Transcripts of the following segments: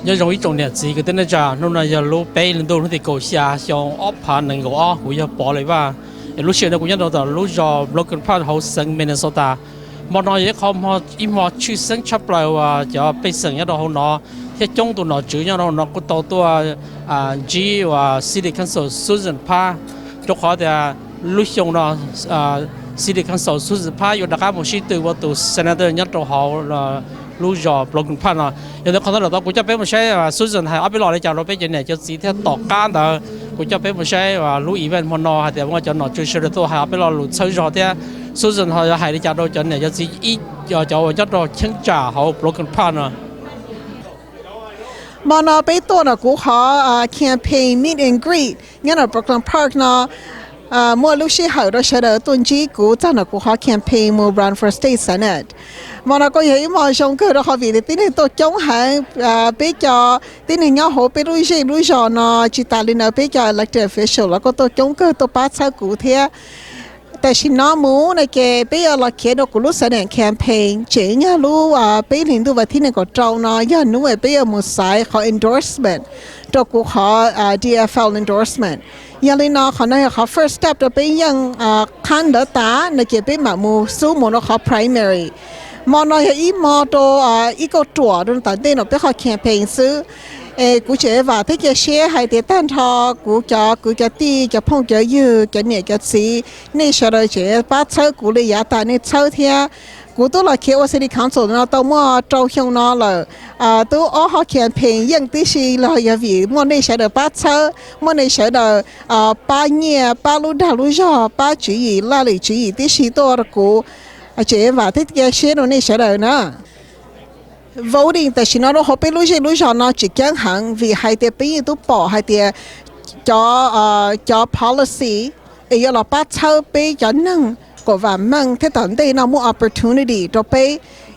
nhớ rồi ý trọng gì cái tên là cha nó là giờ lúc bé lên đâu nó thì cầu xa xong ốp hàng nền gỗ của giờ bỏ lại và lúc xưa nó cũng nhớ đó lúc giờ Broken Park hậu sinh Minnesota mà nói vậy không họ im họ chưa sinh chấp lại và cho bây giờ nhớ đó họ nó cái trong tụi nó chữ nhớ nó có tàu tua G và City Council Susan Park cho họ thì lúc xong nó City Council Susan Park rồi đã một sĩ từ vào tụ Senator nhất trong họ là lúc giờ Broken Park là giờ tôi không nói là tôi cho bé một xe Susan hay ở bên lò để chào nó bé chuyện này cho chỉ theo tọt cá đó cũng cho bé một xe và lúc event mà nó hay thì tôi cho nó chơi chơi tôi hay ở bên lò lụt chơi rồi thế Susan họ hay để chào đôi chuyện này cho chỉ ít cho cho nó chân trả họ Broken Park nữa mà nó bây giờ nó cũng họ campaign meet and greet nghe là Brooklyn Park nó mua lúc xưa họ đó sẽ đỡ tuần chỉ cũng cho nó cũng họ campaign mua run for state senate mà nó có gì mà xong cơ đó họ vì thế nên tôi chống hàng bây giờ thế nên nhau họ bây giờ nó chỉ ta lên ở bây giờ elected official là có tôi chống cơ tôi bắt sao cụ thểแต่ฉันน้อมูในเกไปเราเขียนดอกลุสเนี่ยแคมเปญเจ๋งรู้ว่าไปถึงตัวที่นี่ก็เจ้าน้อยยันนู้นไปมุสายเขา endorsement ดอกกูขอDFL endorsementยันเลยน้อเขาเนี่ยเขา first step จะไปยังคันเดตาในเกไปมามูสู้มูนเขา primary มอน้อยอีมอตัวอีก็ตัวตรงแต่เด่นไปเขาแคมเปญซื้อกูเชื่อว่าที่จะเชื่อให้เด็กตั้งทอกูจะตีจะพงจะยืดจะเนี่ยจะสีนี่เชื่อเชื่อป้าเชื่อกูเลยอยากแต่เนี่ยเชื่อเทียกูตัวเราเขียนว่า City Council เราตัวมั่วโจงชงนอเลยตัวอ๋อเขาเขียนเพลงยังที่สีเราอย่าวิมั่วนี่เชื่อเด็กป้าเชื่อมั่วนี่เชื่อเด็กป้าเนี่ยป้ารู้ดารู้จ่อป้าจีลาลิจีที่สีตัวกูเชื่อว่าที่จะเชื่อเรานี่เชื่อเด็กนะ voting แต่ฉันเราเขาไปรู้จักนะจิตยังหังวิให้เด็กไปยิ่งตัวป่อให้เด็กจอ policy เราป้าเช่าไปจอหนึ่งก็ว่ามั่งที่ตอนนี้เรามี opportunity ตัวไป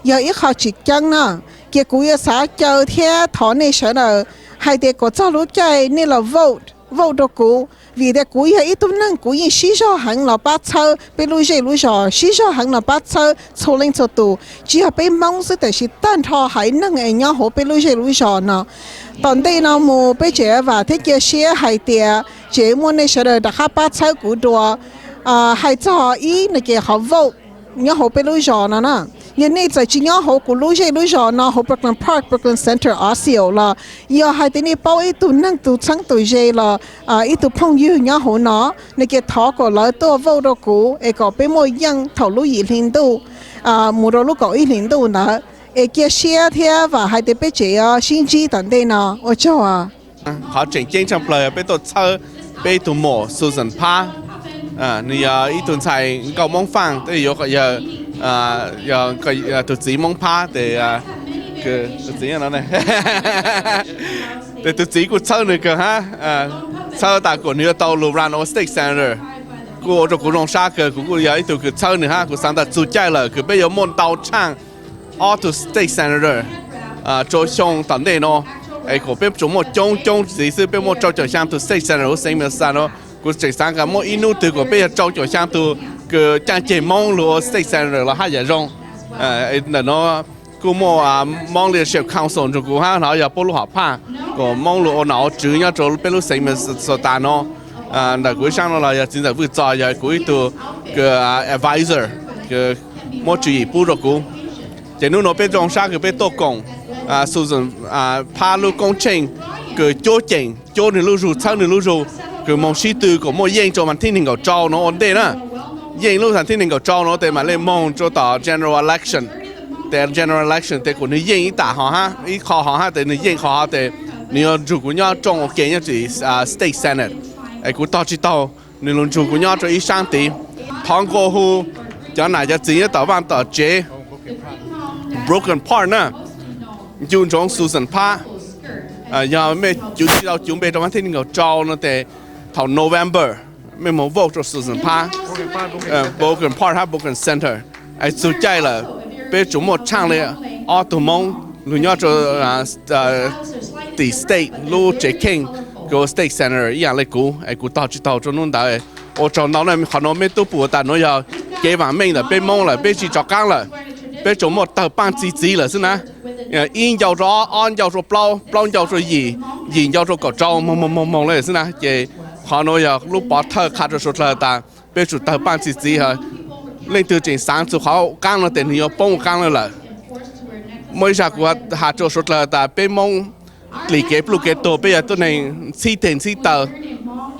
อย่าอีกเขาจิตยังนะเกี่ยวกับสายเจอเที่ยถอนในเฉลยให้เด็กก็จะรู้ใจนี่เรา vote ตัวกูvì thế cúi hay ít tụi năng cúi như xí cho hàng là bắt chơi bị lùi rồi xí cho hàng là bắt chơi số lên số tụ chỉ là bị mong sự để chỉ tan thọ hay năng ấy nhau họ bị lùi rồi nó tận đây nó mua bị chế và thế kia xí hay tiệt chế mua này sẽ được đặt bắt chơi cú đùa hay cho ý này kia họ vô nhau họ bị lùi rồi nó nè nhưng này giờ chỉ nhau họ cú lùi rồi nó họ Brooklyn Park Brooklyn Center Osceola là giờ hai tên này bao ít tụi năng tụi sáng tụi dễ là ít tụi phong yêu nhau họ nó này kia thọ có lợi to vô đó cú có bị mỗi yang thầu lùi gì liền tu mua đồ lúc có ít liền tu nữa kia xe theo và hai tên bé trẻ sinh chi tận đây nó ở chỗ họ chỉnh chính trong lời bé tụi chơi bé tụi mỏ Susan Parkนี่อีตุนใส่ก็มองฟังแต่ยกก็ตุจีมองพาแต่คือตุจีนั่นเลยแต่ตุจีกูเช่าหนึ่งก็ฮะเช่าแต่กูเนี่ยตัวลูรันโอสเต็กเซนเตอร์กูจะกูลงชาเกิดกูอยากอีตุคือเช่าหนึ่งฮะกูสั่งแต่จุดใจเลยคือไปยกมนเตาช่างออตุสเต็กเซนเตอร์โจชงตอนเด็กเนาะไอ้กูเป็นจุดหมดจงสีซื้อเป็นหมดโจจะช่างตุสเต็กเซนเตอร์เซ็งเมื่อสันเนาะกูจะสั่งกับmỗi inu từ của bây giờ trâu cho sang từ cái trang trí mong luôn state center là hai giờ rong là nóกูมองleadership council 就กู哈然后要保护好怕กูมอง路脑主要做被路谁们所打喏那กู上了要真的会做要กู一度个 advisor 个莫注意不着กูแต่นู่นเป็นตรงชาคือเป็นตัวกงส่วนพาลูกกงเชงคือโจเจงโจหนึ่งลูกรูเช่าหนึ่งลูกรูคือมองชีตือก็มองยิงโจมันที่หนึ่งก็เจ้าเนาะอันเดียนะยิงลูกสันที่หนึ่งก็เจ้าเนาะแต่มาเล่นมองโจต่อ general election แต่ general election แต่คนนี้ยิงอีตาหอฮะอีคอหอฮะแต่นี่ยิงคอฮะแต่นี่จูกุญยาจงโอเคเนี่ยจีstate senate ไอ้กูต่อจิตต่อนี่ลุงจูกุญยาจะอีช่างตีท้องกูหูจะไหนจะจีต่อบ้านต่อเจ broken part นะยูนจง Susan Park ยังไม่จุดที่เราจุ่มไปตรงนั้นที่นี่ก็เจ้าเนาะแต่เท่า November ไม่มา vote ตัว Susan Park Broken Park ฮะ Broken Center ไอ้สุดใจเลยเป็นจุ่มหมดช่างเลยออตัวมองลุงยอดจะตี state ลูกเจคิงก็ state center อย่างเลยกูไอ้กูต่อจิตต่อจนนู่นได้โอ้จนเราเนี่ยขนมไม่ตัวปูแต่เรา要给完命了被蒙了被去找干了被จุ่มหมดต่อบ้านจีจี了是นะ in giao rõ on giao số plau plau giao số gì giao số cỏ trâu mong lấy xin na chị họ nói giờ lúc bỏ thơ khát rồi số là ta bây giờ ta ban chỉ hả lên từ trên sáng từ họ căng là tiền nhiều bông căng là mỗi giờ của hạt cho số là ta bây mong lì kẹp lúc kẹp tổ bây giờ tôi này xí tiền xí tờ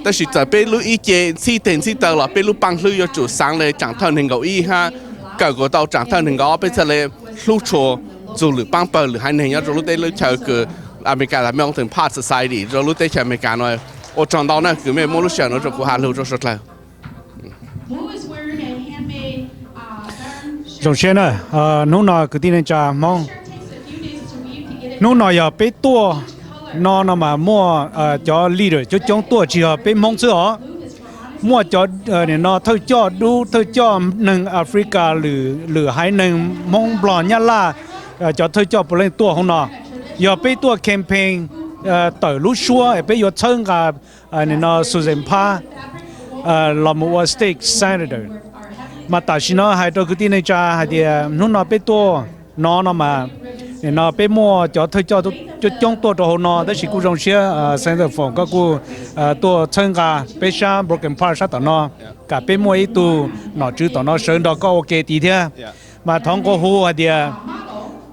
但是在被路一节四点四到了，被路帮路要做上来长头能够一哈，搞个到长头能够被出来路错做路帮帮路还能要做路对路条个อเมริกาไม่ต้องถึงพาสไซด์เรา路对条อเมริกาหน่อยโอจัง到那คือไม่มั่ว路选เราจะกูหา路จะสุดแล้ว 首先呢，侬那个地方家忙，侬那要被多。nó mà mua cho leader cho chúng tôi chỉ ở bên mong chưa mua cho để nó thôi cho đủ thôi cho nâng Africa lử hai nâng mong bò nhá la cho thôi cho bộ lên tua không nó giờ bên tua campaign tới lúc xưa bên giờ chân cả nên nó Susan Pa là một state senator mà tại sao nó hai đôi cái tin này cha hai thì nó bên tua nó mà nó bên mua cho thôi cho chúng tôi cho nó đó là cú trong xe center phòng các cú tôi chân cả PHA broken part sát tao nó cả bên mua ít tu nó chỉ tao nó sơn đó có ok tí thế mà thằng cô hồ thì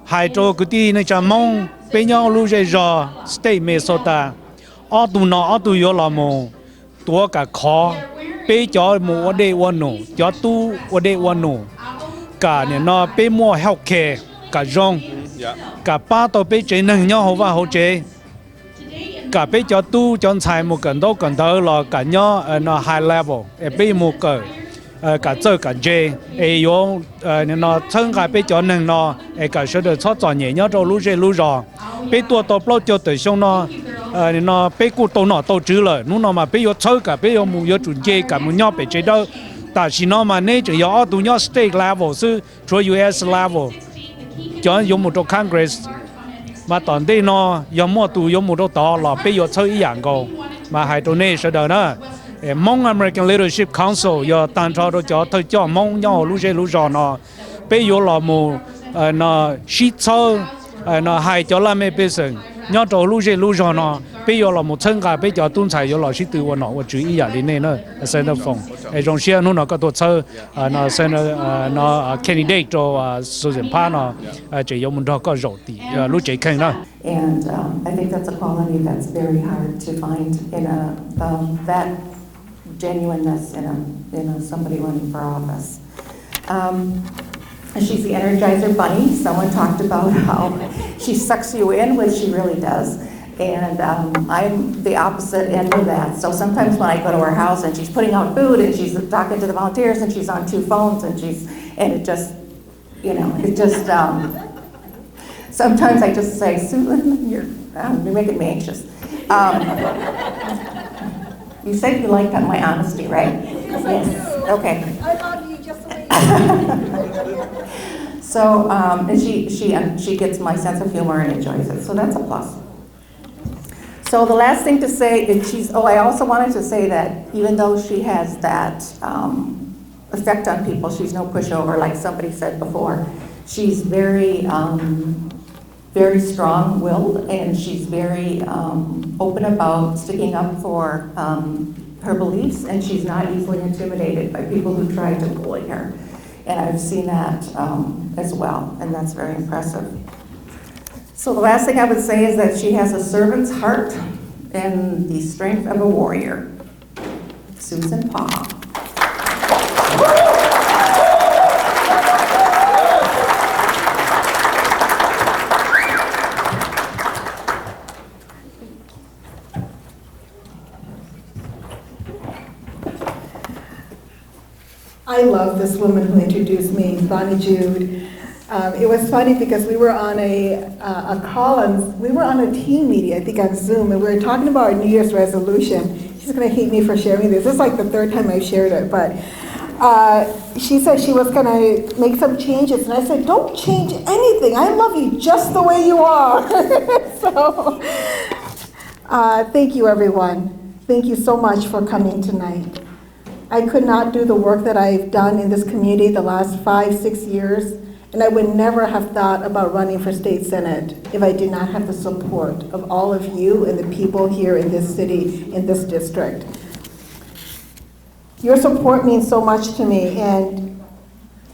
hai chỗ cái tí này chả mong bên nhau lúc giờ state Minnesota ở tu yếu là một tua cả khó bên cho một đề quan nổ cho tu một đề quan nổ cả này nó bên mua healthcare cả rong cả ba tàu bé chế nâng nhau hậu và hậu chế cả bé cho tu cho xài một cần đâu là cả nhau nó high level bé một cái cả chơi cả chế yếu nó thân cả bé cho nâng nó cả số được thoát chọn nhẹ nhau trong lúc rồi bé tua tàu bao cho tới xong nó bé cụ tàu nó tàu chữ rồi nó mà bé yếu chơi cả bé yếu một yếu chuẩn chế cả một nhau bé chế đâu tại vì nó mà nên chỉ yếu tụ nhau state level sư cho US level cho dùng một trong Congress mà toàn đây nó dùng một tụ dùng một trong đó là bây giờ chơi dạng cầu mà hai chỗ này sẽ đỡ nữa mong American Leadership Council giờ tan cho thôi cho mong nhau lúc giờ nó bây giờ là một nó shit chơi nó hai chỗ làm mấy person nhau chỗ lúc giờ nó bây giờ là một chân cả bây giờ tuân sai giờ là shit từ nó chú ý à đi này nữa center phòng trong xe nó có tổ chơi nó center nó candidate cho Susan Pa nó chỉ dùng một đó có rồi thì lúc chạy khen đó. And I think that's a quality that's very hard to find in that genuineness in somebody running for office. She's the Energizer Bunny. Someone talked about how she sucks you in, which she really does. And I'm the opposite end of that. So sometimes when I go to her house and she's putting out food and she's talking to the volunteers and she's on two phones and it just, sometimes I just say, Susan, you're making me anxious. You said you liked my honesty, right? Yes. Okay. I love you just the way So, and she gets my sense of humor and enjoys it. So that's a plus. So the last thing to say is I also wanted to say that even though she has that effect on people, she's no pushover, like somebody said before. She's very, very strong-willed, and she's very open about sticking up for her beliefs, and she's not easily intimidated by people who try to bully her. And I've seen that as well, and that's very impressive. So the last thing I would say is that she has a servant's heart and the strength of a warrior. Susan Pa. I love this woman who introduced me, Bonnie Jude. It was funny because we were on we were on a team meeting, I think on Zoom, and we were talking about our New Year's resolution. She's going to hate me for sharing this. This is like the third time I've shared it, but she said she was going to make some changes, and I said, don't change anything. I love you just the way you are. So, thank you, everyone. Thank you so much for coming tonight. I could not do the work that I've done in this community the last 5-6 years And I would never have thought about running for state senate if I did not have the support of all of you and the people here in this city, in this district. Your support means so much to me, and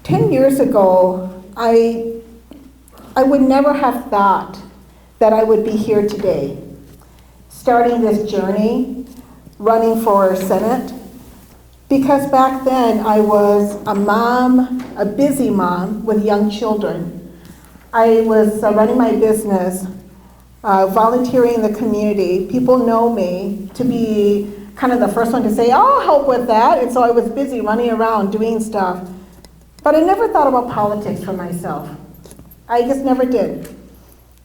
10 years ago, I would never have thought that I would be here today, starting this journey, running for Senate, because back then I was a mom, a busy mom with young children. I was running my business, volunteering in the community. People know me to be kind of the first one to say, oh, I'll help with that. And so I was busy running around doing stuff. But I never thought about politics for myself. I just never did,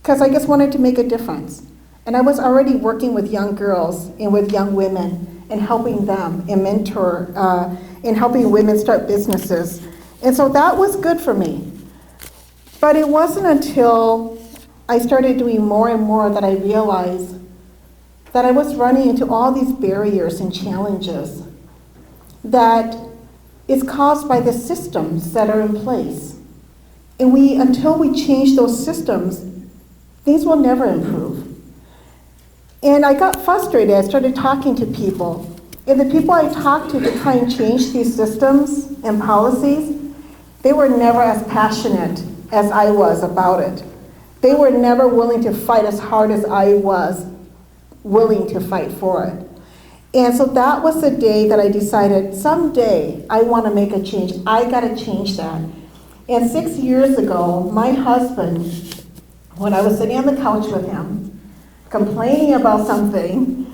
because I just wanted to make a difference. And I was already working with young girls and with young women and helping them and mentor and helping women start businesses. And so that was good for me. But it wasn't until I started doing more and more that I realized that I was running into all these barriers and challenges that is caused by the systems that are in place. And until we change those systems, things will never improve. And I got frustrated. I started talking to people. And the people I talked to try and change these systems and policies, they were never as passionate as I was about it. They were never willing to fight as hard as I was willing to fight for it. And so that was the day that I decided, someday I want to make a change. I got to change that. And 6 years ago, my husband, when I was sitting on the couch with him, complaining about something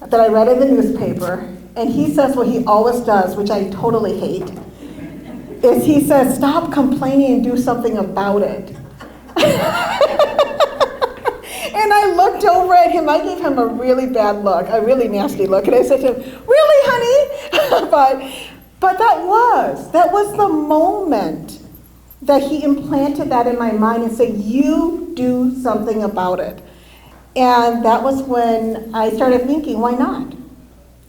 that I read in the newspaper, and he says what he always does, which I totally hate, is he says, stop complaining and do something about it. And I looked over at him, I gave him a really bad look, a really nasty look, and I said to him, really, honey? but that was the moment that he implanted that in my mind and said, you do something about it. And that was when I started thinking, why not?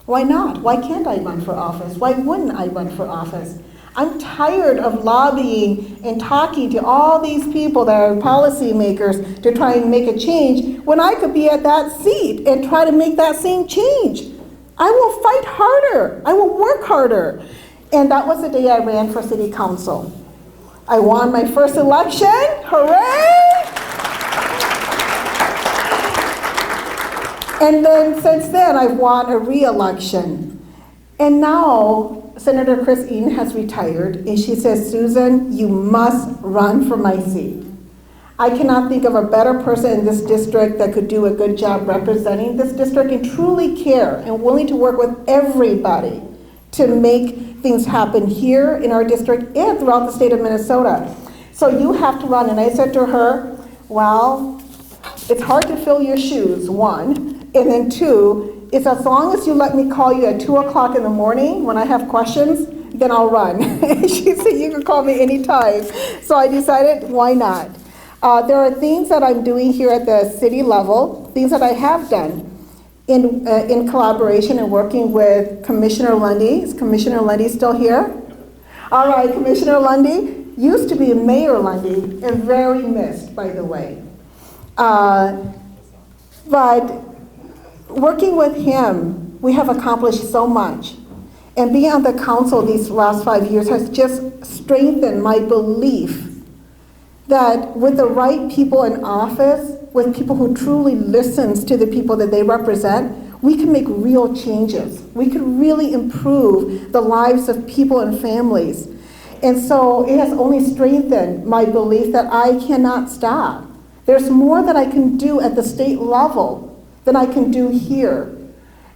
Why not? Why can't I run for office? Why wouldn't I run for office? I'm tired of lobbying and talking to all these people that are policymakers to try and make a change when I could be at that seat and try to make that same change. I will fight harder. I will work harder. And that was the day I ran for city council. I won my first election. Hooray! And then since then, I've won a re-election. And now, Senator Chris Eaton has retired, and she says, Susan, you must run for my seat. I cannot think of a better person in this district that could do a good job representing this district and truly care and willing to work with everybody to make things happen here in our district and throughout the state of Minnesota. So you have to run. And I said to her, well, it's hard to fill your shoes, one. And then two, it's as long as you let me call you at 2 o'clock in the morning when I have questions, then I'll run. She said, you can call me anytime. So I decided, why not? There are things that I'm doing here at the city level, things that I have done in collaboration and working with Commissioner Lundy. Is Commissioner Lundy still here? All right, Commissioner Lundy used to be Mayor Lundy and very missed, by the way. But working with him, we have accomplished so much. And being on the council these last 5 years has just strengthened my belief that with the right people in office, with people who truly listens to the people that they represent, we can make real changes. We can really improve the lives of people and families. And so it has only strengthened my belief that I cannot stop. There's more that I can do at the state level than I can do here.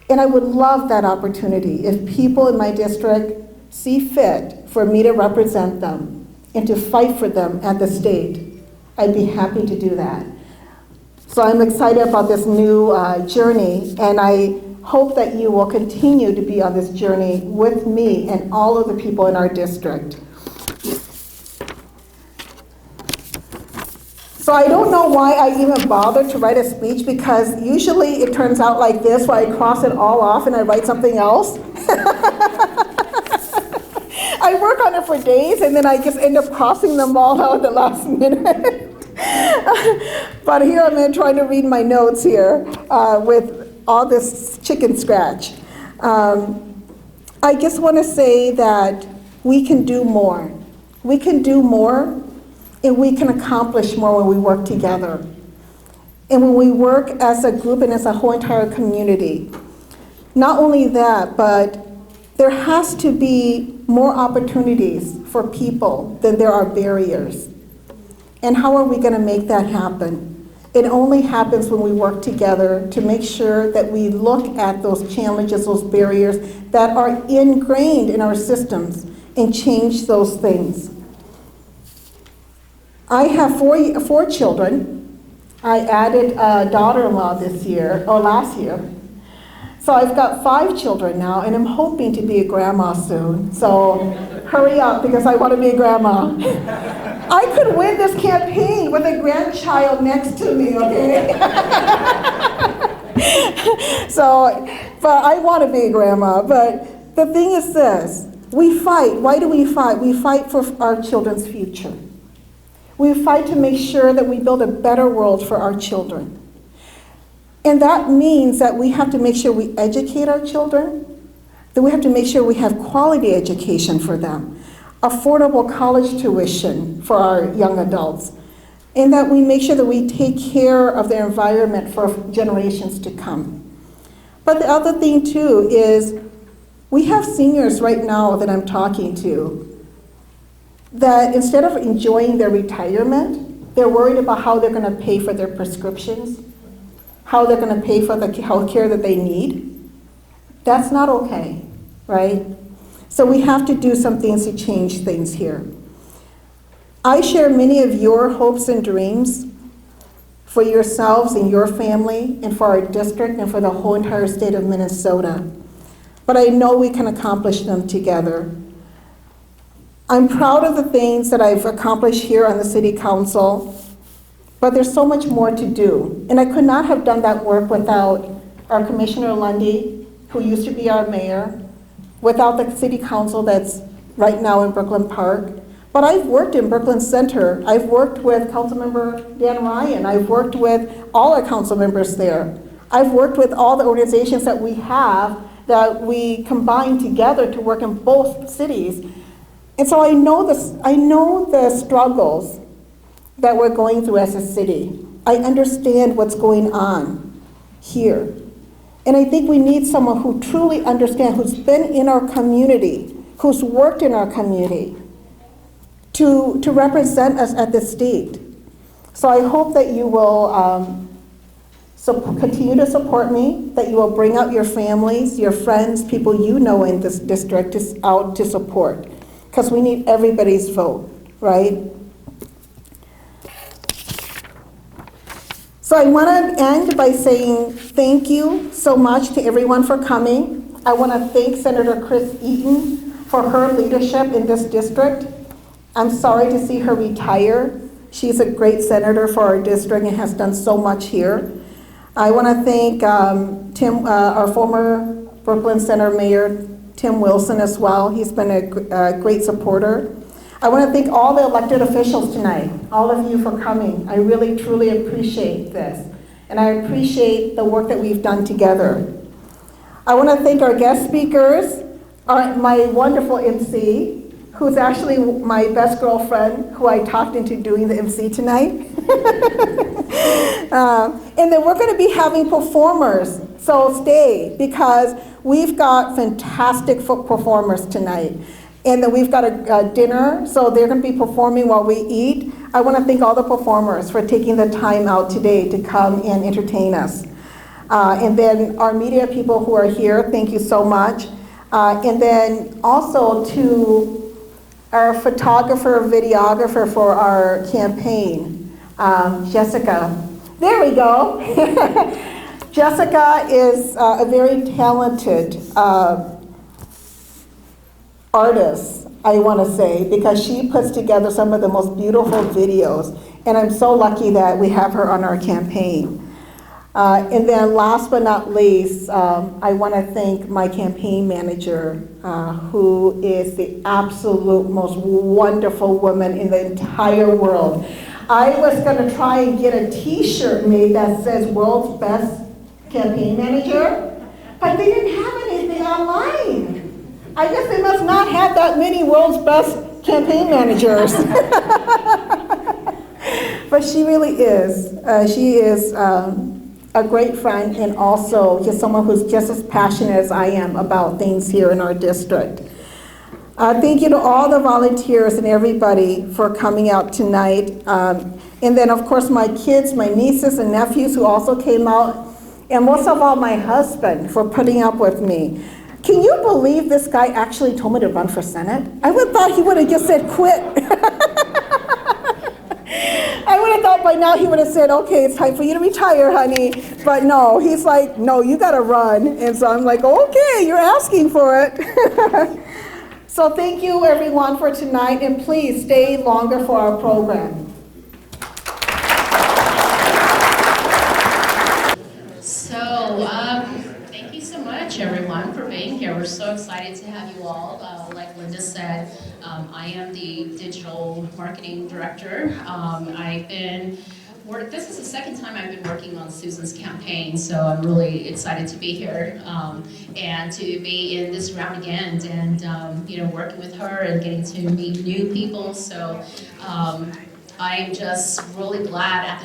And I would love that opportunity if people in my district see fit for me to represent them and to fight for them at the state. I'd be happy to do that. So I'm excited about this new journey, and I hope that you will continue to be on this journey with me and all of the people in our district. So I don't know why I even bothered to write a speech, because usually it turns out like this, where I cross it all off and I write something else. I I work on it for days, and then I just end up crossing them all out at the last minute. But here I'm trying to read my notes here with all this chicken scratch. I just want to say that we can do more. We can do more, and we can accomplish more when we work together. And when we work as a group and as a whole entire community. Not only that, but there has to be more opportunities for people than there are barriers. And how are we going to make that happen? It only happens when we work together to make sure that we look at those challenges, those barriers that are ingrained in our systems and change those things. I have four children. I added a daughter-in-law this year, or last year. So I've got 5 children now, and I'm hoping to be a grandma soon. So hurry up, because I want to be a grandma. I could win this campaign with a grandchild next to me, okay? So, but I want to be a grandma. But the thing is this, we fight. Why do we fight? We fight for our children's future. We fight to make sure that we build a better world for our children. And that means that we have to make sure we educate our children, that we have to make sure we have quality education for them, affordable college tuition for our young adults, and that we make sure that we take care of their environment for generations to come. But the other thing too is we have seniors right now that I'm talking to that instead of enjoying their retirement, they're worried about how they're going to pay for their prescriptions, how they're going to pay for the health care that they need. That's not okay, right? So we have to do some things to change things here. I share many of your hopes and dreams for yourselves and your family and for our district and for the whole entire state of Minnesota. But I know we can accomplish them together. I'm proud of the things that I've accomplished here on the City Council, but there's so much more to do. And I could not have done that work without our Commissioner Lundy, who used to be our mayor, without the City Council that's right now in Brooklyn Park. But I've worked in Brooklyn Center. I've worked with Councilmember Dan Ryan. I've worked with all our council members there. I've worked with all the organizations that we have that we combine together to work in both cities. And so I know the struggles that we're going through as a city. I understand what's going on here. And I think we need someone who truly understands, who's been in our community, who's worked in our community, to represent us at the state. So I hope that you will continue to support me, that you will bring out your families, your friends, people you know in this district out to support. Because we need everybody's vote, right? So I want to end by saying thank you so much to everyone for coming. I want to thank Senator Chris Eaton for her leadership in this district. I'm sorry to see her retire. She's a great senator for our district and has done so much here. I want to thank Tim, our former Brooklyn Center Mayor, Tim Wilson as well. He's been a great supporter. I want to thank all the elected officials tonight, all of you for coming. I really, truly appreciate this. And I appreciate the work that we've done together. I want to thank our guest speakers, my wonderful MC, who's actually my best girlfriend, who I talked into doing the MC tonight. And then we're going to be having performers, so stay, because we've got fantastic performers tonight. And then we've got a dinner, so they're going to be performing while we eat. I want to thank all the performers for taking the time out today to come and entertain us. And then our media people who are here, thank you so much. And then also to our photographer, videographer for our campaign, Jessica. There we go. Jessica is a very talented artist, I want to say, because she puts together some of the most beautiful videos, and I'm so lucky that we have her on our campaign. And then last but not least, I want to thank my campaign manager, who is the absolute most wonderful woman in the entire world. I was going to try and get a t-shirt made that says World's Best Campaign Manager, but they didn't have anything online. I guess they must not have that many World's Best Campaign Managers. But she really is. She is a great friend, and also just someone who's just as passionate as I am about things here in our district. Thank you to all the volunteers and everybody for coming out tonight. And then of course my kids, my nieces and nephews who also came out, and most of all my husband for putting up with me. Can you believe this guy actually told me to run for Senate? I would have thought he would have just said quit. I would have thought by now he would have said, okay, it's time for you to retire, honey. But no, he's like, no, you gotta run. And so I'm like, okay, you're asking for it. So thank you everyone for tonight, and please stay longer for our program. So, thank you so much everyone for being here. We're so excited to have you all. Like Linda said, I am the digital marketing director. This is the second time I've been working on Susan's campaign, so I'm really excited to be here and to be in this round again, and you know, working with her and getting to meet new people. So I'm just really glad at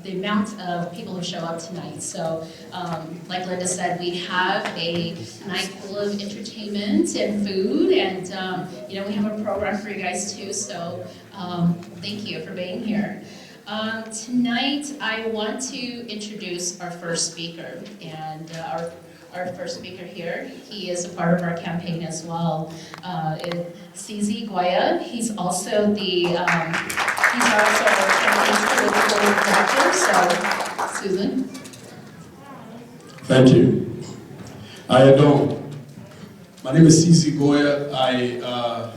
the amount of people who show up tonight. So like Linda said, we have a night full of entertainment and food, and you know, we have a program for you guys too. So thank you for being here. Tonight, I want to introduce our first speaker, and our first speaker here, he is a part of our campaign as well. CZ Goya, he's also our campaign political director. So, Susan. Thank you. How you doing? My name is CZ Goya. I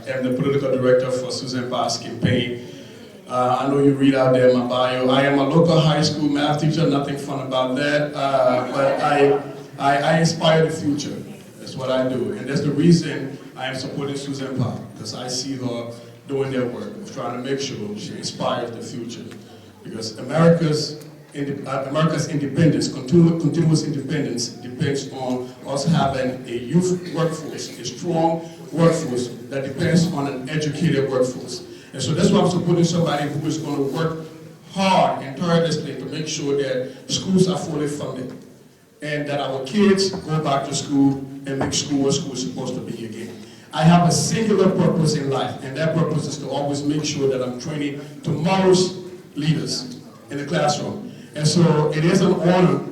am the political director for Susan Parr's campaign. I know you read out there in my bio. I am a local high school math teacher, nothing fun about that, but I inspire the future. That's what I do, and that's the reason I am supporting Susan Parr, because I see her doing their work, trying to make sure she inspires the future. Because America's independence, continuous independence, depends on us having a youth workforce, a strong workforce that depends on an educated workforce. And so that's why I'm supporting somebody who is going to work hard and tirelessly to make sure that schools are fully funded and that our kids go back to school and make school what school is supposed to be again. I have a singular purpose in life, and that purpose is to always make sure that I'm training tomorrow's leaders in the classroom. And so it is an honor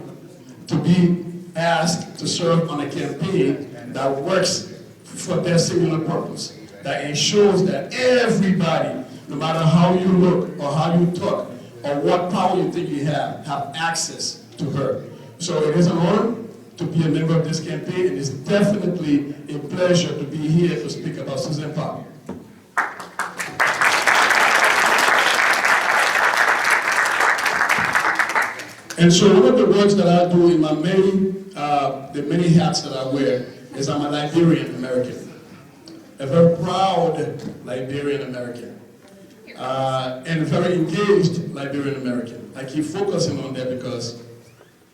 to be asked to serve on a campaign that works for that singular purpose, that ensures that everybody, no matter how you look or how you talk or what power you think you have access to her. So it is an honor to be a member of this campaign, and it's definitely a pleasure to be here to speak about Susan Parr. And so one of the works that I do in my the many hats that I wear is I'm a Liberian American. A very proud Liberian American, and a very engaged Liberian American. I keep focusing on that because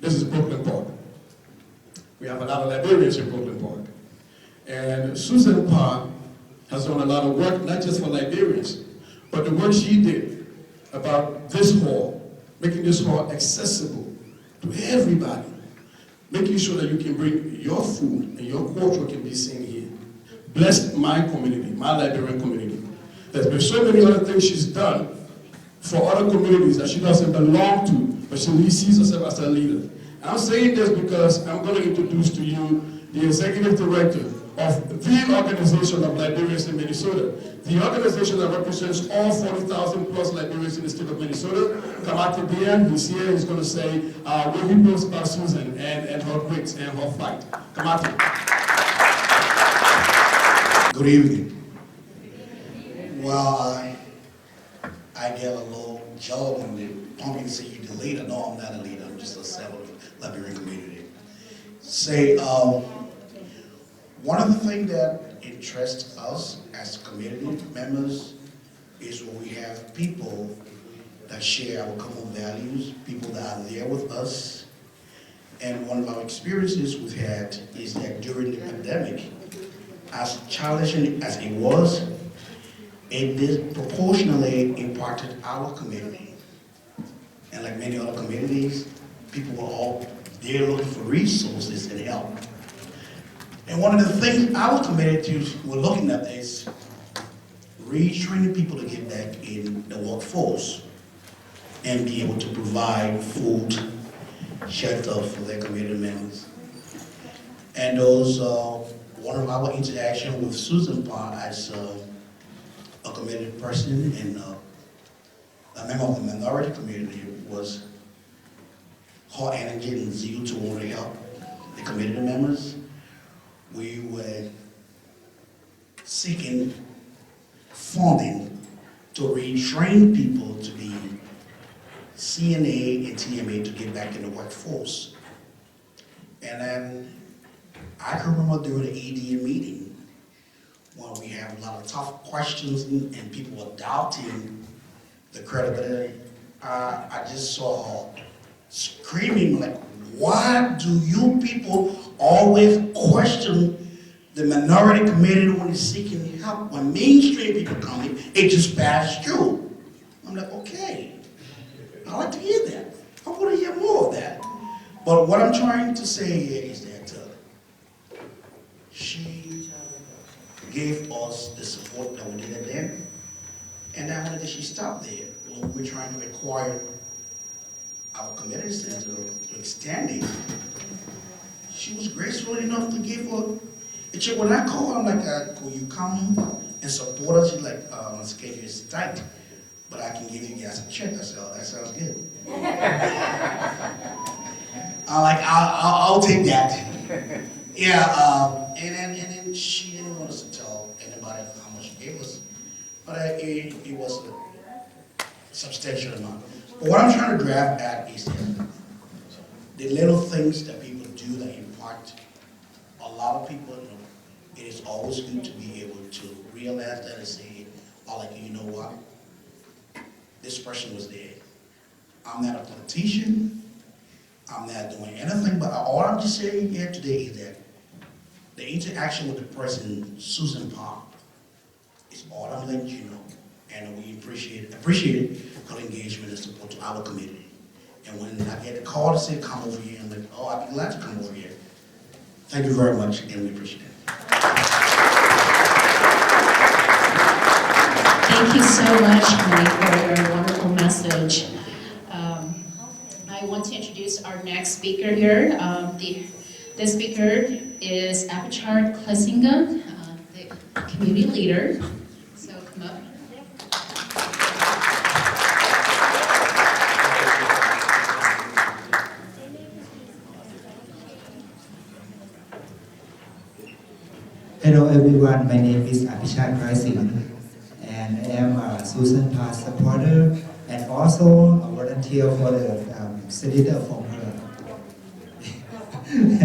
this is Brooklyn Park. We have a lot of Liberians in Brooklyn Park. And Susan Parr has done a lot of work, not just for Liberians, but the work she did about this hall, making this hall accessible to everybody, making sure that you can bring your food and your culture can be seen here. Blessed my community, my Liberian community. There's been so many other things she's done for other communities that she doesn't belong to, but she sees herself as a leader. I'm saying this because I'm going to introduce to you the executive director of the Organization of Liberians in Minnesota, the organization that represents all 40,000 plus Liberians in the state of Minnesota. Kamati Dian, he's here, he's going to say what he knows about Susan and her grit and her fight. Kamati. Good evening. Well, I get a little joke when the pumpkin say you're the leader. No, I'm not a leader. I'm just a 7 say one of the things that interests us as community members is when we have people that share our common values, people that are there with us. And one of our experiences we've had is that during the pandemic, as challenging as it was, it disproportionately impacted our community. And like many other communities, people were all there looking for resources and help. And one of the things our communities were looking at is retraining people to get back in the workforce and be able to provide food, shelter for their community members. And those, one of our interactions with Susan Parr as a community person and a member of the minority community was her energy and zeal to want to help the community members. We were seeking funding to retrain people to be CNA and TMA to get back in the workforce. And then I can remember during the EDA meeting when we have a lot of tough questions and people are doubting the credibility. I just saw her screaming like, why do you people always question the minority community when it's seeking help? When mainstream people come in, it just passes through. I'm like, okay, I like to hear that. I want to hear more of that. But what I'm trying to say here is that she gave us the support that we needed then, and I wanted that she stopped there. When we were trying to acquire our community center to extend it, she was graceful enough to give her a check. When I called her, I'm like, could you come and support us? She's like, my schedule is tight, but I can give you guys a check. I said, oh, that sounds good. I'm like, I'll take that. Yeah, and then she didn't want us to tell anybody how much she gave us, but it was a substantial amount. But what I'm trying to grab at is that the little things that people do that impact a lot of people, it is always good to be able to realize that and say, oh, like, you know what? This person was there. I'm not a politician. I'm not doing anything, but all I'm just saying here today is that the interaction with the President, Susan Parr, is all I'm letting you know. And we appreciate her engagement and support to our community. And when I get a call to say, come over here, I'm like, oh, I'd be glad to come over here. Thank you very much, and we appreciate it. Thank you so much, Mike, for your wonderful message. I want to introduce our next speaker here. The speaker is Abhichar Klesinga, the community leader. So come up. Hello everyone, my name is Abhichar Klesinga, and I am a Susan Parr supporter and also a volunteer for the senator from her.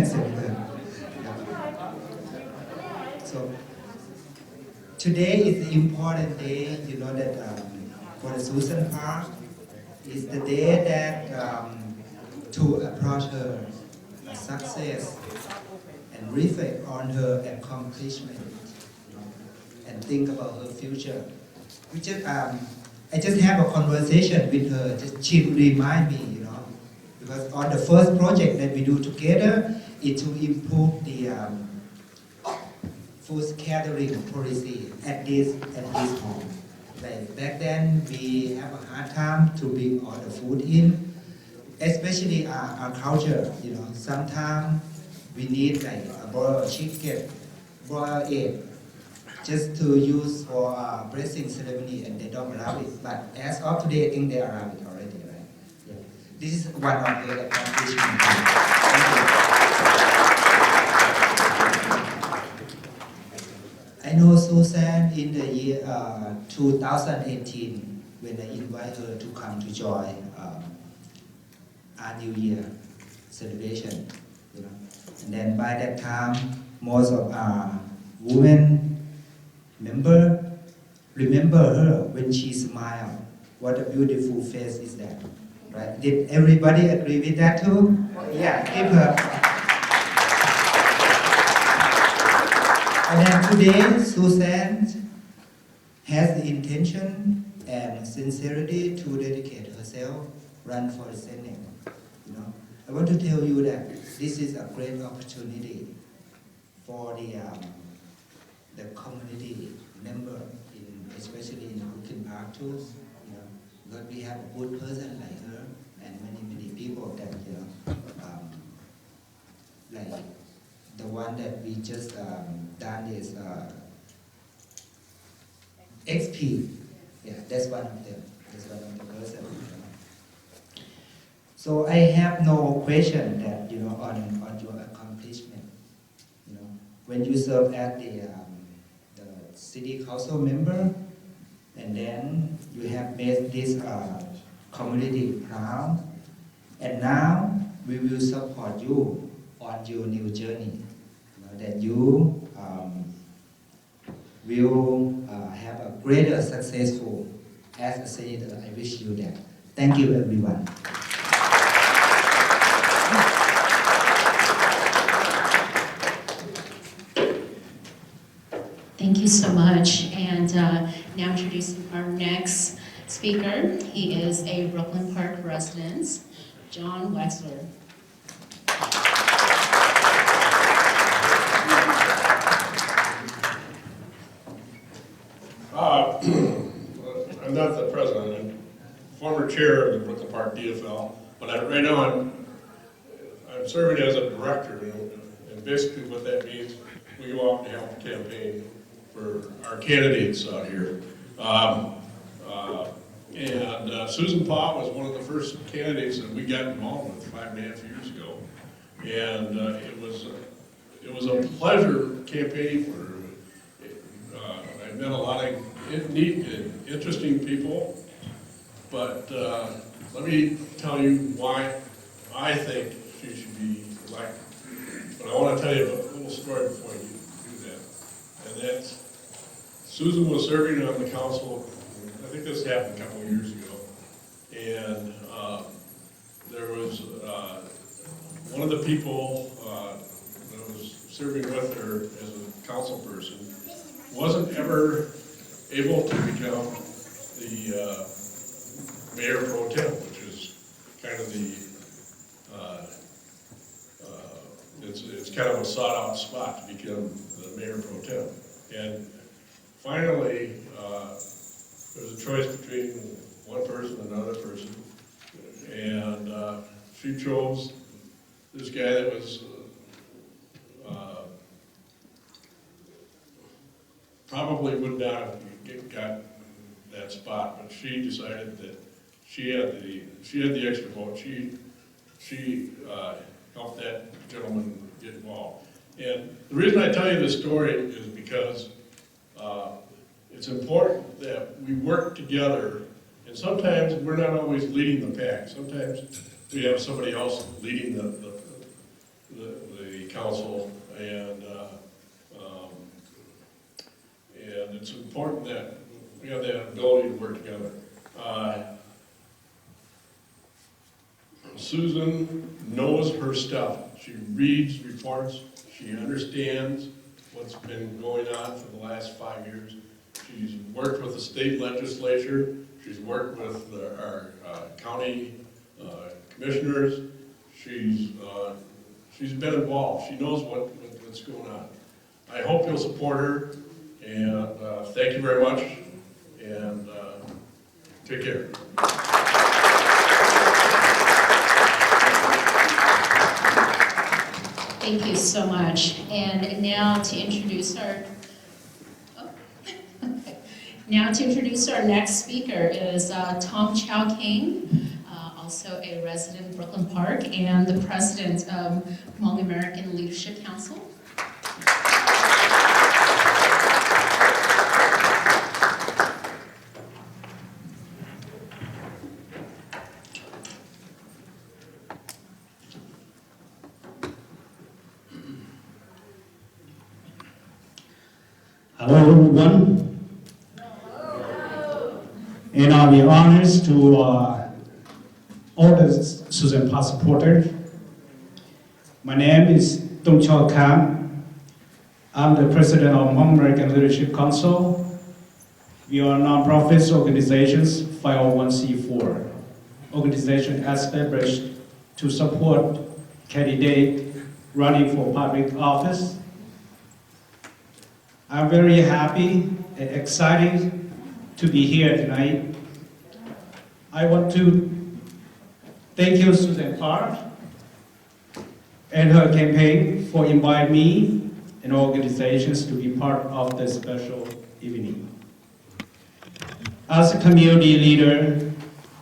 Senator. So today is an important day, you know, that for the Susan Parr is the day that to approach her success and reflect on her accomplishment, you know, and think about her future. We just, I just have a conversation with her, just she remind me, you know, because on the first project that we do together is to improve the food catering policy at this home. Like back then, we have a hard time to bring all the food in, especially our culture, you know, sometimes we need like a boiled chicken, boiled egg, just to use for blessing ceremony, and they don't allow it. But as of today, I think they allow it already, right? Yeah. This is one of the accomplishments. I know Susan in the year 2018 when I invited her to come to join our New Year celebration. You know, And then by that time, most of our women member remember her when she smiled. What a beautiful face is that, right? Did everybody agree with that too? Yeah, give her. And then today, Susan has the intention and sincerity to dedicate herself, run for the Senate. You know, I want to tell you that this is a great opportunity for the community member, especially in Brooklyn Park too. You know, because we have a good person like her and many people that like the one that we just done is XP. Yeah, that's one of them. That's one of the person. You know. So I have no question that on your accomplishment. You know, when you serve as the city council member, and then you have made this community proud, and now we will support you on your new journey. You know, that you will have a greater successful as a senator. I wish you that. Thank you, everyone. Thank you so much. And now introducing our next speaker. He is a Brooklyn Park resident, John Wexler. I'm not the president. I'm former chair of the Brooklyn Park DFL, but right now I'm serving as a director, and basically what that means, we go out and help campaign for our candidates out here. Susan Pott was one of the first candidates that we got involved with 5.5 years ago, and it was a pleasure campaigning for her. I met a lot of neat and interesting people, but let me tell you why I think she should be elected. But I want to tell you a little story before you do that. And that's, Susan was serving on the council, I think this happened a couple of years ago, and there was one of the people that was serving with her as a council person wasn't ever able to become the mayor pro tem, which is kind of it's kind of a sought-out spot to become the mayor pro tem. And finally, there was a choice between one person and another person, and she chose this guy that was probably would not have got that spot, but she decided that she had the extra vote. She helped that gentleman get involved. And the reason I tell you this story is because it's important that we work together, and sometimes we're not always leading the pack. Sometimes we have somebody else leading the council, and it's important that we have that ability to work together. Susan knows her stuff. She reads reports. She understands what's been going on for the last 5 years. She's worked with the state legislature. She's worked with our county commissioners. She's been involved. She knows what's going on. I hope you'll support her, and thank you very much, and take care. Thank you so much. And now to introduce our next speaker is Tom Chow King, also a resident of Brooklyn Park and the president of Hmong American Leadership Council. Hello, everyone. And I'll be honest to all the Susan Park supporters. My name is Tung Chao Kam. I'm the president of Hmong American Leadership Council. We are a non-profit organizations, 501c4 organization established to support candidates running for public office. I'm very happy and excited to be here tonight. I want to thank you, Susan Park, and her campaign for inviting me and organizations to be part of this special evening. As a community leader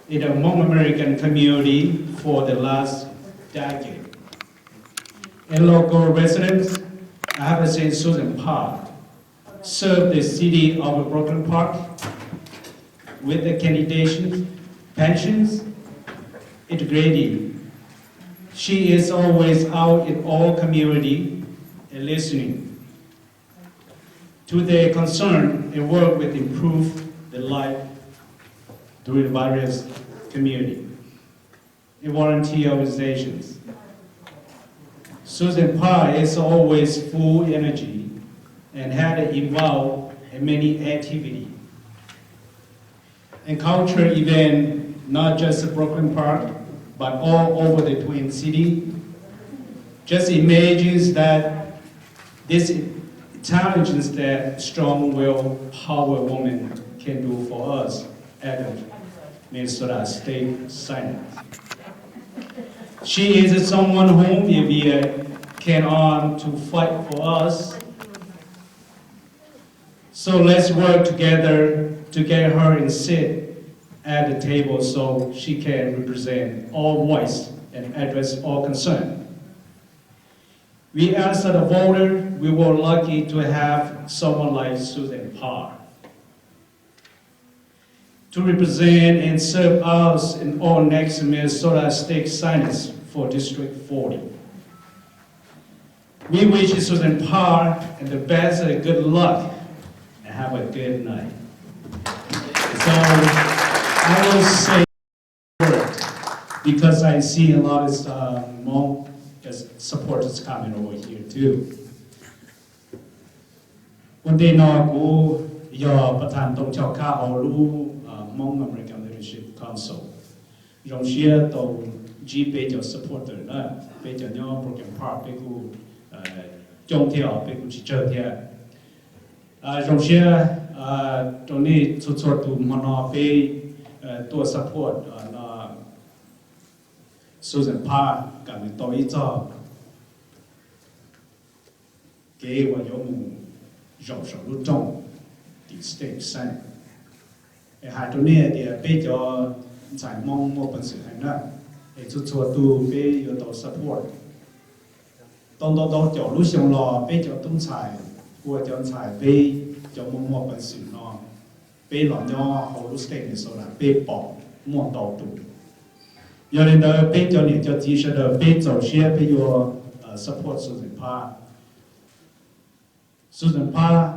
in the Hmong American community for the last decade, and local residents, I have seen Susan Park serve the city of Brooklyn Park with the candidates, pensions, integrating. She is always out in all community and listening to their concern and work with improve the life through the various community and volunteer organizations. Susan Park is always full energy and had involved in many activities and cultural events, not just Brooklyn Park, but all over the Twin Cities. Just imagines that this challenges that strong-willed power woman can do for us at the Minnesota State Senate. She is someone whom we can on to fight for us. So let's work together to get her and sit at the table so she can represent all voice and address all concern. We as the voter, we were lucky to have someone like Susan Park to represent and serve us in all next Minnesota State Senates for District 40. We wish Susan Park and the best and good luck and have a good night. So I will say because I see a lot of more supporters coming over here too. One day now, go your Patan Tong Chao Ka Olu Hmong American Leadership Council. Rong share to G page your supporter na page your program part pe ku Jong Tiao pe ku Chi Chao Tiao. Rong share to ni to Mono pe to support na Susan Park kan to I cho ke wa yo mu rong shou lu zhong di state senate. Hai to ni dia pe cho giải mong một phần sự hành động để cho tu pe yo to support. Tông tông cho lu xiong lo pe cho tung giải của cho giải pe cho mong một phần sự nó pe lo nho hồ lu state ni so la pe bỏ một đầu tu. Yo nên đó pe cho ni cho chỉ sẽ đó pe cho share pe yo support Susan Park. Susan Park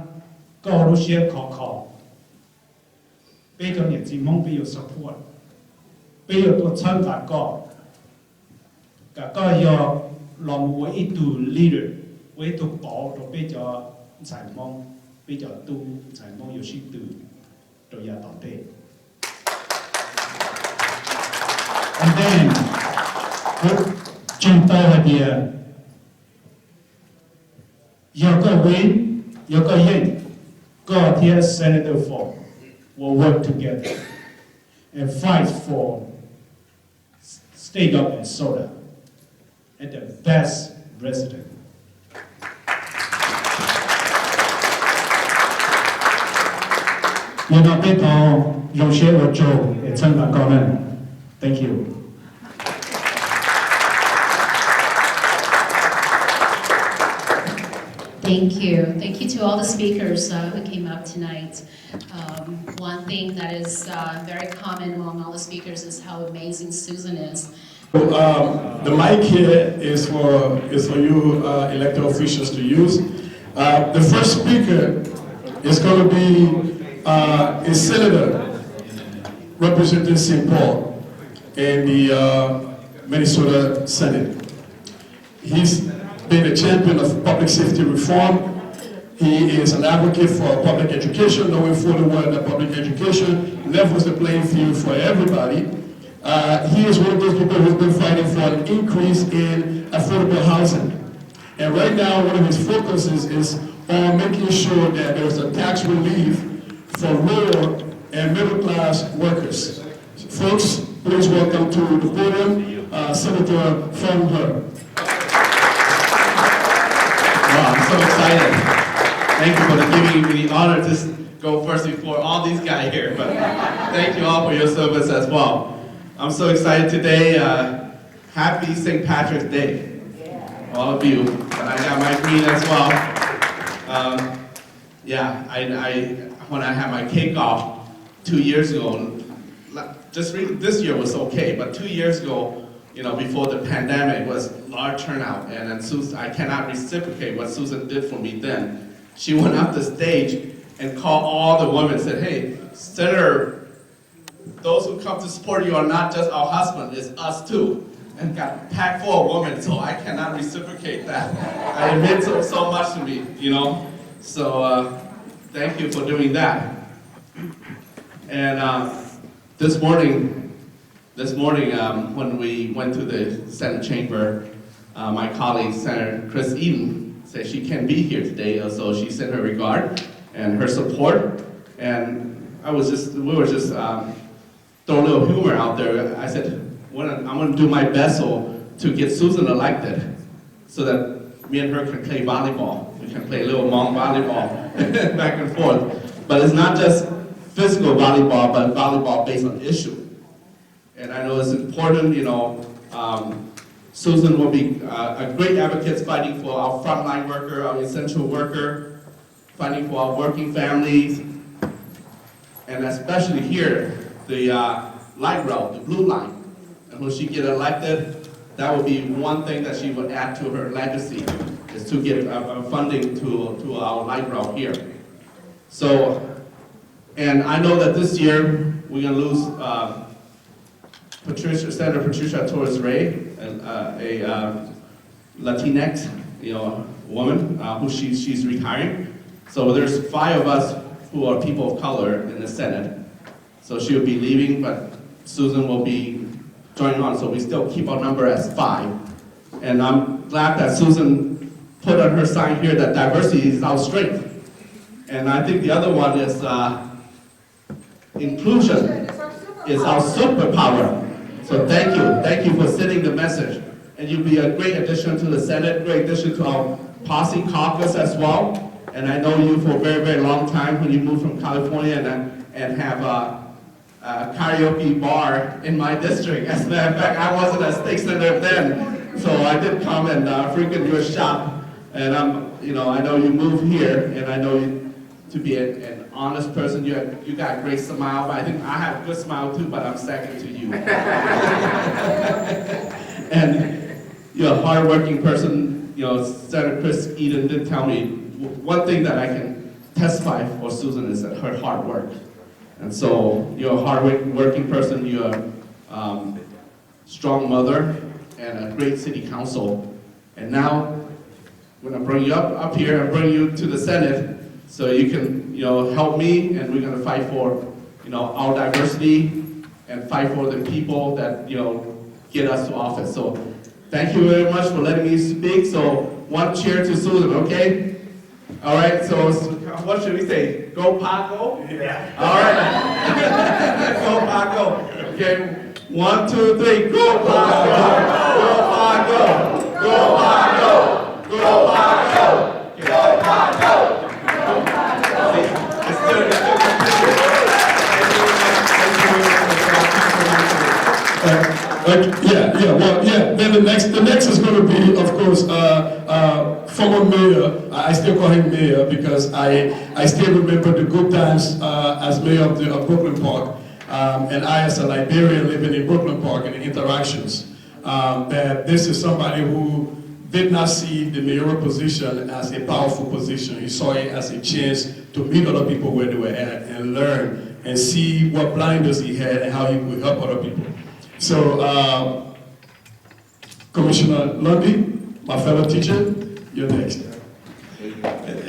có lu share khó bây giờ những gì mong bây giờ support bây giờ tôi tham gia cả giờ làm với ít tu leader với tu bảo rồi bây giờ giải mong bây giờ tu giải mong有心tu rồi ya tạo thế and then chúng ta là gì giờ có win giờ có yên có thiên senator for will work together and fight for state of Minnesota and the best resident. You know, people, you share with Joe, it's in the comment. Thank you. Thank you. Thank you to all the speakers who came up tonight. One thing that is very common among all the speakers is how amazing Susan is. The mic here is for you elected officials to use. The first speaker is going to be a senator representing St. Paul in the Minnesota Senate. He's been a champion of public safety reform. He is an advocate for public education, knowing fully well that public education levels the playing field for everybody. He is one of those people who's been fighting for an increase in affordable housing. And right now, one of his focuses is on making sure that there's a tax relief for lower and middle class workers. Folks, please welcome to the podium, Senator from her. Wow, I'm so excited. Thank you for giving me the honor to go first before all these guys here. But thank you all for your service as well. I'm so excited today. Happy St. Patrick's Day, all of you. And I got my green as well. When I had my kickoff 2 years ago, this year was okay, but 2 years ago, before the pandemic, was large turnout, and then Susan, I cannot reciprocate what Susan did for me then. She went up the stage and called all the women and said, "Hey, Senator, those who come to support you are not just our husband, it's us too." And got packed full of women, so I cannot reciprocate that. It meant so much to me, So thank you for doing that. And this morning, when we went to the Senate chamber, my colleague, Senator Chris Eden, said she can't be here today, so she sent her regard and her support. And we were just throw a little humor out there. I said, I'm going to do my best to get Susan elected, so that me and her can play volleyball. We can play a little Hmong volleyball back and forth. But it's not just physical volleyball, but volleyball based on issue. And I know it's important, Susan will be a great advocate fighting for our frontline worker, our essential worker, fighting for our working families, and especially here, the light rail, the blue line. And when she gets elected, that will be one thing that she would add to her legacy, is to get funding to our light rail here. So, and I know that this year we're going to lose Senator Patricia Torres-Ray, a Latinx, woman who she's retiring. So there's 5 of us who are people of color in the Senate. So she'll be leaving, but Susan will be joining on. So we still keep our number as 5. And I'm glad that Susan put on her sign here that diversity is our strength. And I think the other one is inclusion is our superpower. So thank you for sending the message. And you'll be a great addition to the Senate, great addition to our Posse caucus as well. And I know you for a very, very long time when you moved from California and have a karaoke bar in my district. As a matter of fact, I wasn't a state senator then, so I did come and frequent your shop. And I know you moved here, and I know you to be an honest person. You got a great smile, but I think I have a good smile too, but I'm second to you. And you're a hardworking person. Senator Chris Eden did tell me one thing that I can testify for Susan is that her hard work. And so you're a hard-working person. You're a strong mother and a great city council. And now I'm going to bring you up here and bring you to the Senate, so you can, help me, and we're going to fight for, our diversity and fight for the people that, get us to office. So thank you very much for letting me speak. So one cheer to Susan, okay? All right, so what should we say? Go Paco? Yeah. All right. Go Paco. Okay, 1, 2, 3. Go Paco! Go Paco! Go Paco! Go Paco! Go Paco! Then the next is going to be, of course, former mayor. I still call him mayor because I still remember the good times as mayor of Brooklyn Park, and I as a Liberian living in Brooklyn Park and the interactions. That this is somebody who did not see the mayoral position as a powerful position. He saw it as a chance to meet other people where they were at and learn and see what blinders he had and how he could help other people. So, Commissioner Lundy, my fellow teacher, you're next.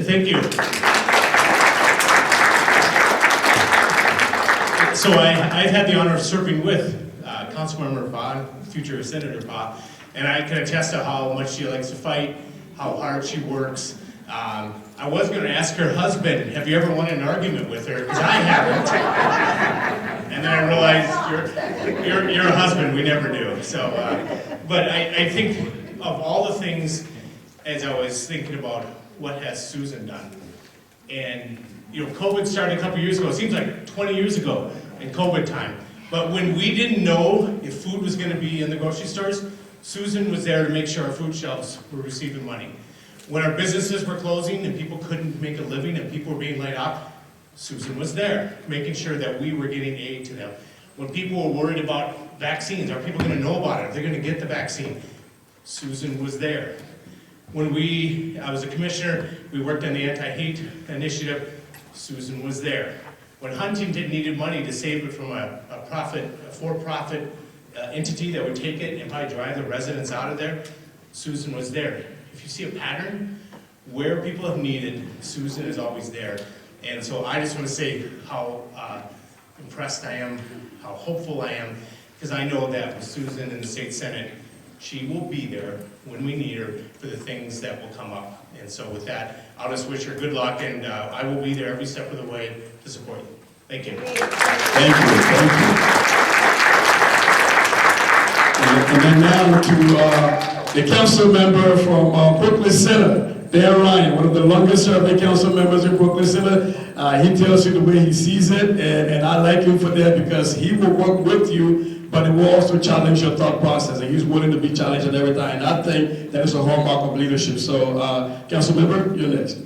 Thank you. So I've had the honor of serving with Councilmember Pa, future Senator Pa, and I can attest to how much she likes to fight, how hard she works. I was going to ask her husband, have you ever won an argument with her? Because I haven't. And then I realized you're a husband, we never do. So, but I think of all the things, as I was thinking about what has Susan done. And you know, COVID started a couple years ago. It seems like 20 years ago in COVID time. But when we didn't know if food was going to be in the grocery stores, Susan was there to make sure our food shelves were receiving money. When our businesses were closing and people couldn't make a living and people were being laid off, Susan was there, making sure that we were getting aid to them. When people were worried about vaccines, are people going to know about it? Are they going to get the vaccine? Susan was there. When I was a commissioner, we worked on the anti-hate initiative. Susan was there. When Huntington needed money to save it from a for-profit entity that would take it and probably drive the residents out of there, Susan was there. If you see a pattern, where people have needed, Susan is always there. And so I just want to say how impressed I am, how hopeful I am, because I know that with Susan in the State Senate, she will be there when we need her for the things that will come up. And so with that, I'll just wish her good luck, and I will be there every step of the way to support you. Thank you. Thank you, thank you. And then now to the council member from Brooklyn Center, Dan Ryan, one of the longest serving council members in Brooklyn Center. He tells you the way he sees it, and I like him for that because he will work with you, but it will also challenge your thought process, and he's willing to be challenged at every time. And I think that is a hallmark of leadership. So, council member, you're next.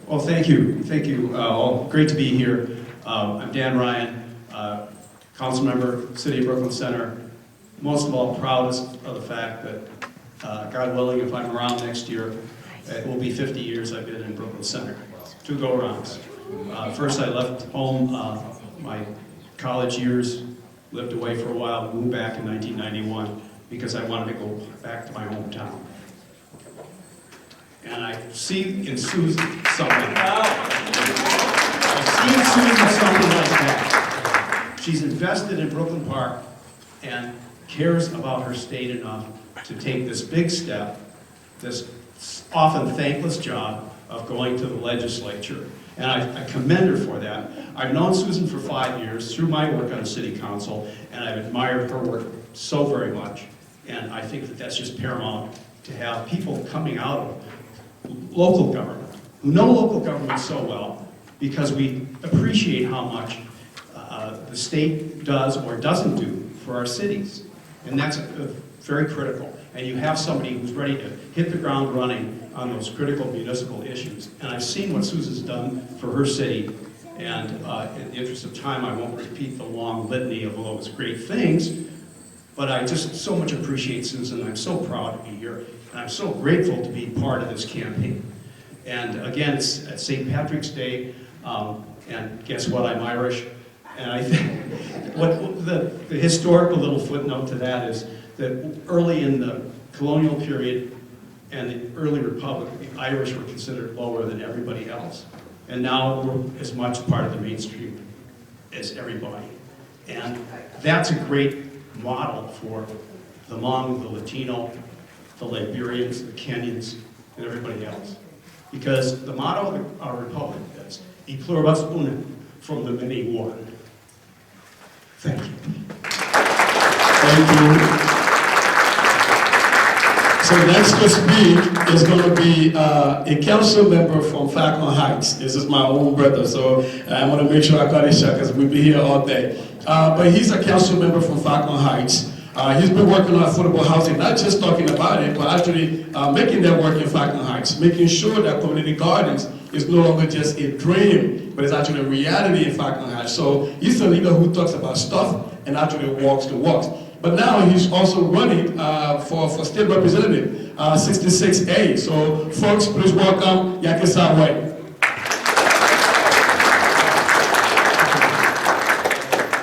Well, thank you all. Great to be here. I'm Dan Ryan, council member, City of Brooklyn Center. Most of all, proudest of the fact that, God willing, if I'm around next year, it will be 50 years I've been in Brooklyn Center. 2 go-arounds. First, I left home my college years, lived away for a while, moved back in 1991 because I wanted to go back to my hometown. And I see in Susan something. I see in Susan something like that. She's invested in Brooklyn Park and cares about her state enough to take this big step, this often thankless job of going to the legislature. And I commend her for that. I've known Susan for 5 years through my work on the city council, and I've admired her work so very much. And I think that that's just paramount to have people coming out of local government, who know local government so well, because we appreciate how much the state does or doesn't do for our cities. And that's very critical. And you have somebody who's ready to hit the ground running on those critical municipal issues. And I've seen what Susan's done for her city. And in the interest of time, I won't repeat the long litany of all those great things. But I just so much appreciate Susan. I'm so proud to be here. And I'm so grateful to be part of this campaign. And again, it's at St. Patrick's Day. And guess what? I'm Irish. And I think what the historical little footnote to that is that early in the colonial period and the early republic, the Irish were considered lower than everybody else. And now we're as much part of the mainstream as everybody. And that's a great model for the Hmong, the Latino, the Liberians, the Kenyans, and everybody else. Because the motto of our republic is, E pluribus unum, from the many one. Thank you. Thank you. So next to speak is going to be a council member from Falcon Heights. This is my own brother, so I want to make sure I cut it short because we'll be here all day. But he's a council member from Falcon Heights. He's been working on affordable housing, not just talking about it, but actually making that work in Falcon Heights, making sure that community gardens is no longer just a dream, but it's actually a reality in Falcon Heights. So he's a leader who talks about stuff and actually walks the walks. But now he's also running for state representative 66A. So folks, please welcome Yakisa White.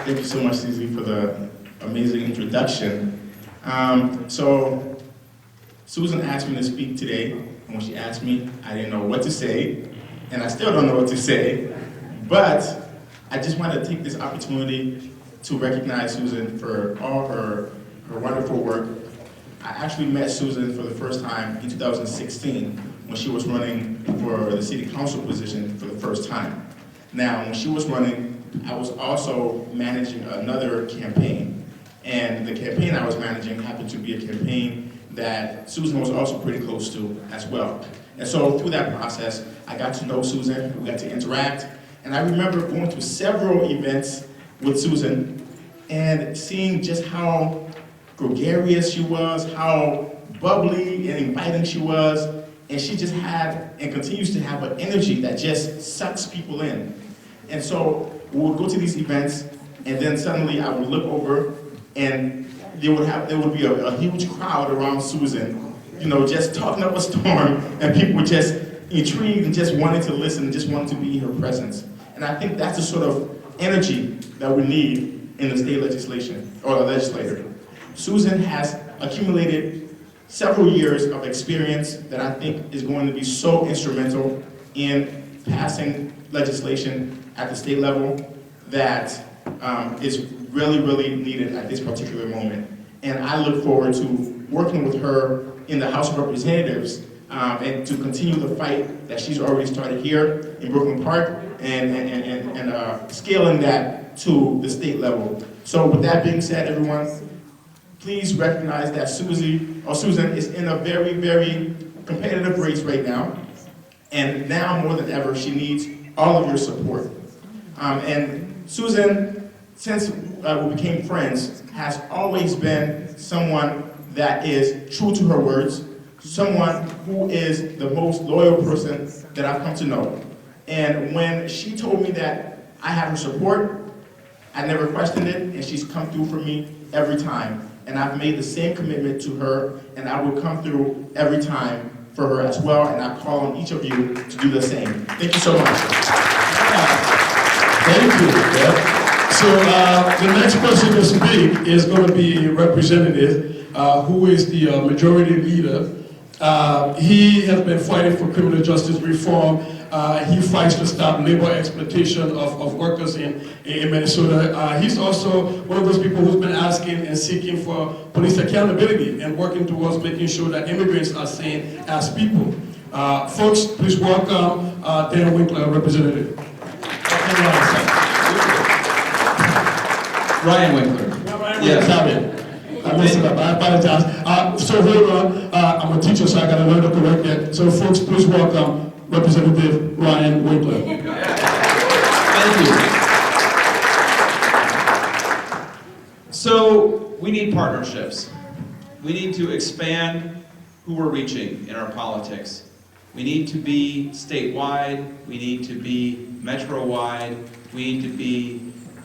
Thank you so much, CZ, for the amazing introduction. So Susan asked me to speak today, and when she asked me, I didn't know what to say, and I still don't know what to say, but I just wanted to take this opportunity to recognize Susan for all her wonderful work. I actually met Susan for the first time in 2016 when she was running for the city council position for the first time. Now, when she was running, I was also managing another campaign. And the campaign I was managing happened to be a campaign that Susan was also pretty close to as well. And so through that process, I got to know Susan, we got to interact, and I remember going to several events with Susan and seeing just how gregarious she was, how bubbly and inviting she was, and she just had and continues to have an energy that just sucks people in. And so we would go to these events, and then suddenly I would look over, and there would be a huge crowd around Susan, you know, just talking up a storm, and people were just intrigued and just wanted to listen, just wanted to be in her presence. And I think that's the sort of energy that we need in the state legislation, or the legislator. Susan has accumulated several years of experience that I think is going to be so instrumental in passing legislation at the state level that is really, really needed at this particular moment. And I look forward to working with her in the House of Representatives and to continue the fight that she's already started here in Brooklyn Park and scaling that to the state level. So with that being said, everyone, please recognize that Susan is in a very, very competitive race right now. And now more than ever, she needs all of your support. And Susan, since we became friends, has always been someone that is true to her words, someone who is the most loyal person that I've come to know. And when she told me that I have her support, I never questioned it, and she's come through for me every time. And I've made the same commitment to her, and I will come through every time for her as well, and I call on each of you to do the same. Thank you so much. Thank you. Yeah. So the next person to speak is going to be a representative who is the majority leader. He has been fighting for criminal justice reform. He fights to stop labor exploitation of workers in Minnesota. He's also one of those people who's been asking and seeking for police accountability and working towards making sure that immigrants are seen as people. Folks, please welcome Dan Winkler, representative. Ryan Winkler. Yes. Sorry. I messed it up. I apologize. So hold on. I'm a teacher, so I got to learn to correct that. So folks, please welcome Representative Ryan Winkler. Thank you. So we need partnerships. We need to expand who we're reaching in our politics. We need to be statewide. We need to be metro-wide. We need to be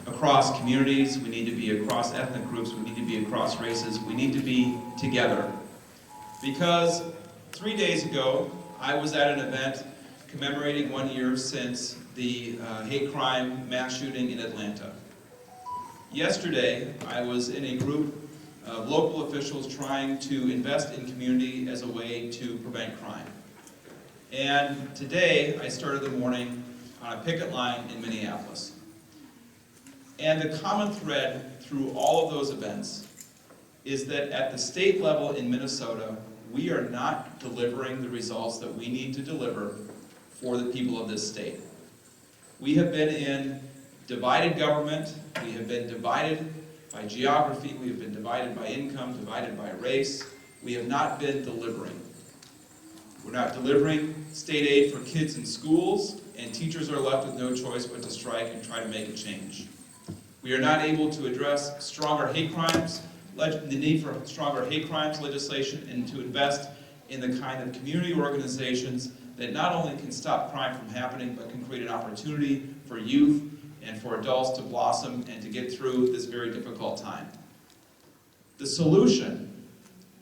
across communities. We need to be across ethnic groups. We need to be across races. We need to be together. Because 3 days ago, I was at an event commemorating 1 year since the hate crime mass shooting in Atlanta. Yesterday, I was in a group of local officials trying to invest in community as a way to prevent crime. And today, I started the morning on a picket line in Minneapolis. And the common thread through all of those events is that at the state level in Minnesota, we are not delivering the results that we need to deliver for the people of this state. We have been in divided government, we have been divided by geography, we have been divided by income, divided by race. We have not been delivering. We're not delivering state aid for kids in schools, and teachers are left with no choice but to strike and try to make a change. We are not able to address stronger hate crimes, the need for stronger hate crimes legislation, and to invest in the kind of community organizations that not only can stop crime from happening, but can create an opportunity for youth and for adults to blossom and to get through this very difficult time. The solution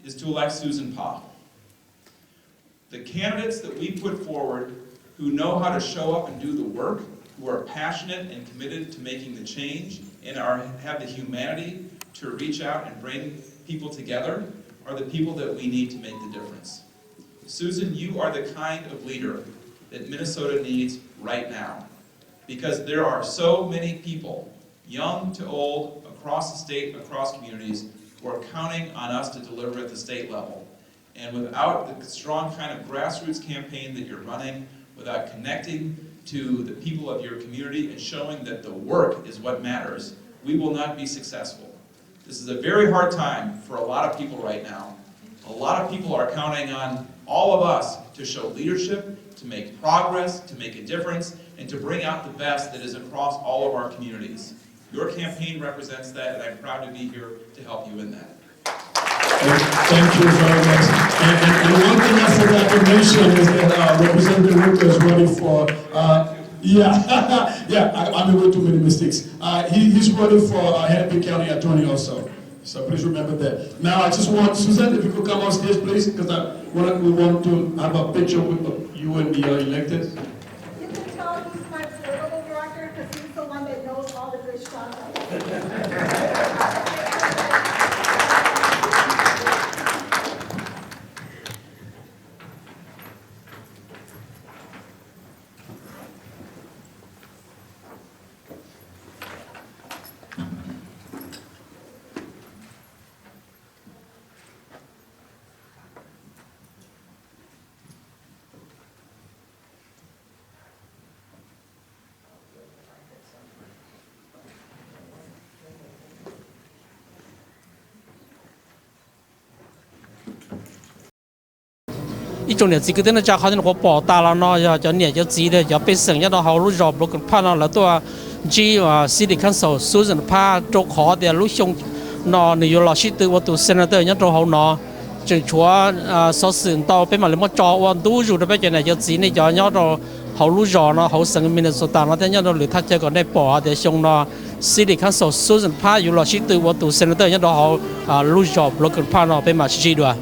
is to elect Susan PHA. The candidates that we put forward who know how to show up and do the work, who are passionate and committed to making the change, and have the humanity to reach out and bring people together, are the people that we need to make the difference. Susan, you are the kind of leader that Minnesota needs right now, because there are so many people, young to old, across the state, across communities, who are counting on us to deliver at the state level. And without the strong kind of grassroots campaign that you're running, without connecting to the people of your community and showing that the work is what matters, we will not be successful. This is a very hard time for a lot of people right now. A lot of people are counting on all of us to show leadership, to make progress, to make a difference, and to bring out the best that is across all of our communities. Your campaign represents that, and I'm proud to be here to help you in that. Thank you very much. And one thing I forgot to mention is that Representative Winkler is running for, I made way too many mistakes. He's running for Hennepin County Attorney also. So please remember that. Now I just want, Susan, if you could come on stage, please, because we want to have a picture with you and the elected. You can tell he's my political director because he's the one that knows all the good stuff.一种年纪个的那家好像我报大了呢，要年就记的，要被生要到好路绕不跟怕那了多啊，只啊心里看手，所人怕做好的路上，那你有老师对我读生了的，要做好呢，就说所事到被嘛你么做我都อยู่的ไปจน要记呢要到好路绕呢好生命的所当了，但要到你他这个那报的上呢，心里看手，所人怕有老师对我读生了的，要到好路绕不跟怕呢被嘛去对。